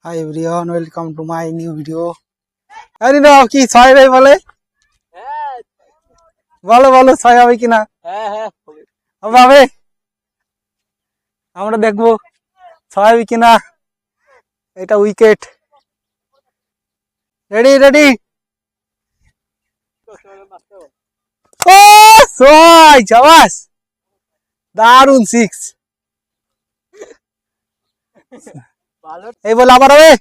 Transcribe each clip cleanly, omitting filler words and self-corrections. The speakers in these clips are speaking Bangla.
Hi everyone, welcome to my new video. আরে না কি ছয় ভাই বলে? হ্যাঁ বলো বলো ছয় হবে কিনা? হ্যাঁ হবে। আমরা দেখবো ছয় হবে কিনা। এটা উইকেট। Ready ready. ও ছয় চাবাস। দারুন সিক্স। এই বল আবার হবে।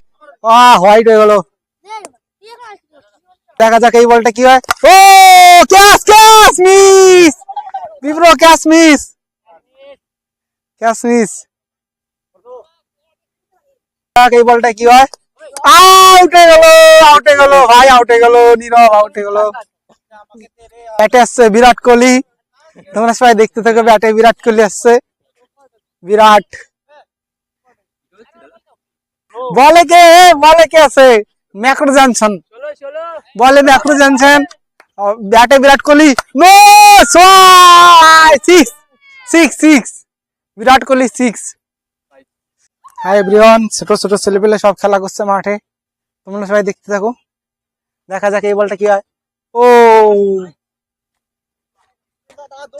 হোয়াইট হয়ে গেল। দেখা যাক এই বলটা কি হয়। ও catch catch miss. Wipro catch miss. Catch miss. এই বলটা কি হয়। আউট হয়ে গেল। আউট হয়ে গেল ভাই, আউট হয়ে গেল। নীরব আউট হয়ে গেল। ব্যাটে আসছে বিরাট কোহলি। তোমরা সবাই দেখতে থাকো, ব্যাটে বিরাট কোহলি আসছে। বিরাট বলে কে আছে? ম্যাক্রো জনসন বলে, ম্যাক্রো জনসন। ব্যাটে Virat Kohli. No six six six. Virat Kohli six. Hi everyone, ছোট ছোট ছেলেপেলে সব খেলা করছে মাঠে। তোমরা সবাই দেখতে থাকো, দেখা যাক এই বলটা কি হয়। ও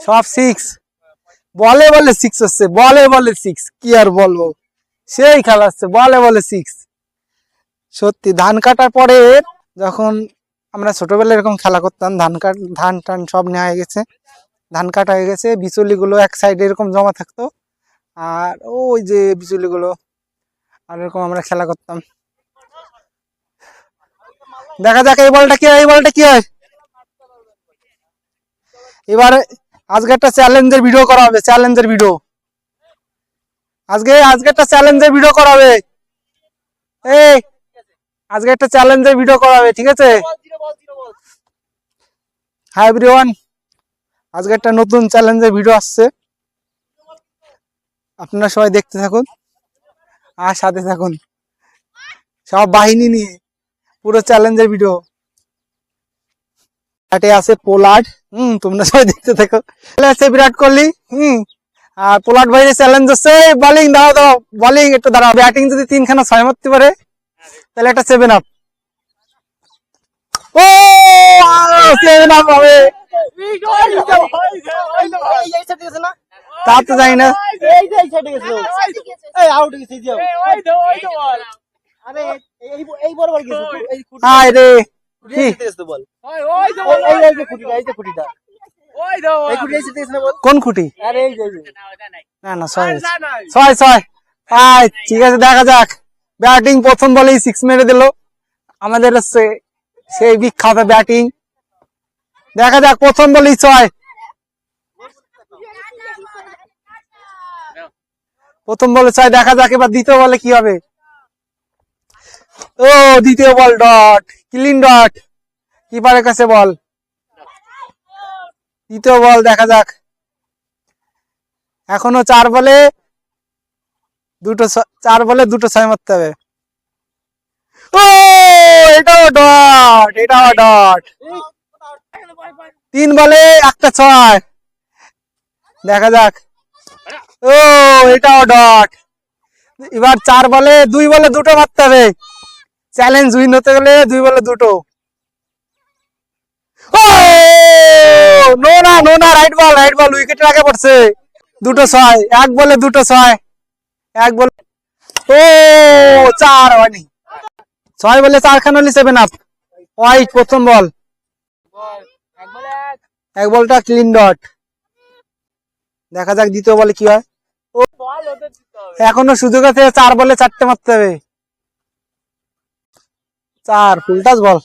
সব সিক্স। বলে বলে সিক্স হচ্ছে, বলে বলে সিক্স। কি আর বলবো, সেই খেলা হচ্ছে, বলে বলে সিক্স। সত্যি ধান কাটার পরে যখন আমরা ছোটবেলায় এরকম খেলা করতাম, ধান টান সব নেওয়া হয়ে গেছে, ধান কাটা হয়ে গেছে, বিচুলি গুলো এক সাইডে এরকম জমা থাকতো, আর ওই যে বিচুলি গুলো, আর এরকম আমরা খেলা করতাম। দেখা যাক এই বলটা কি হয়, এই বলটা কি হয়। এবার আজকে একটা চ্যালেঞ্জের ভিডিও করা হবে, চ্যালেঞ্জের ভিডিও। আজকে একটা চ্যালেঞ্জের ভিডিও করা হবে। এই আজকে একটা চ্যালেঞ্জের ভিডিও করা হবে, ঠিক আছে? হাই এভরিওয়ান, আজকে একটা নতুন চ্যালেঞ্জের ভিডিও আসছে। আপনারা সবাই দেখতে থাকুন আর সাথে থাকুন, সব বাহিনী নিয়ে পুরো চ্যালেঞ্জের ভিডিও। ব্যাটে আছে পোলার্ড। তোমরা সবাই দেখতে থাকো। আছে বিরাট কোহলি। আর পোলার্ড ভাইয়ের চ্যালেঞ্জ হচ্ছে বোলিং। দাও দাও বোলিং একটু দাঁড়াও। ব্যাটিং যদি তিনখানা ছয় মারতে পারে তাহলে একটা 7 আপ। ও 7 আপ হবে। তা তো জানি না। কোন খুঁটি? না না ছয় ছয় ছয়। ঠিক আছে, দেখা যাক। ব্যাটিং প্রথম বলেই সিক্স মেরে দিল আমাদের হচ্ছে সেই বিখ্যাত ব্যাটিং। দেখা যাক প্রথম বলেই ছয়। প্রথম বলে ছয়, দেখা যাক এবার দ্বিতীয় বলে কি হবে। ও দ্বিতীয় বল ডট, ক্লিন ডট, কিপারের কাছে বল। দ্বিতীয় বল, দেখা যাক। এখনো 4 বলে দুটো ছয় মারতে হবে। ও এটাও ডট, এটাও ডট। 3 বলে একটা ছয়, দেখা যাক। ও এটাও ডট। এবার 4 বলে 2 বলে দুটো মারতে হবে। চ্যালেঞ্জ উইন হতে গেলে 2 বলে দুটো। ও নো না নো না, রাইট বল, রাইট বল, উইকেটের আগে পড়ছে। দুটো ছয়, 1 বলে দুটো ছয়, 1 বলে। ও 4 হয়নি। 6 বলে 4 খান হলে 7 আপ। হোয়াইট প্রথম বল, 1 বলটা ক্লিন ডট। দেখা যাক দ্বিতীয় বলে কি হয়। এখনো সুযোগ আছে, 4 বলে 4টে মারতে হবে। 4 ফুলটাস বল।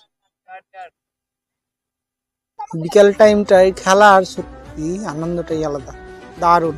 বিকেল টাইমটাই খেলার সত্যি আনন্দটাই আলাদা, দারুণ।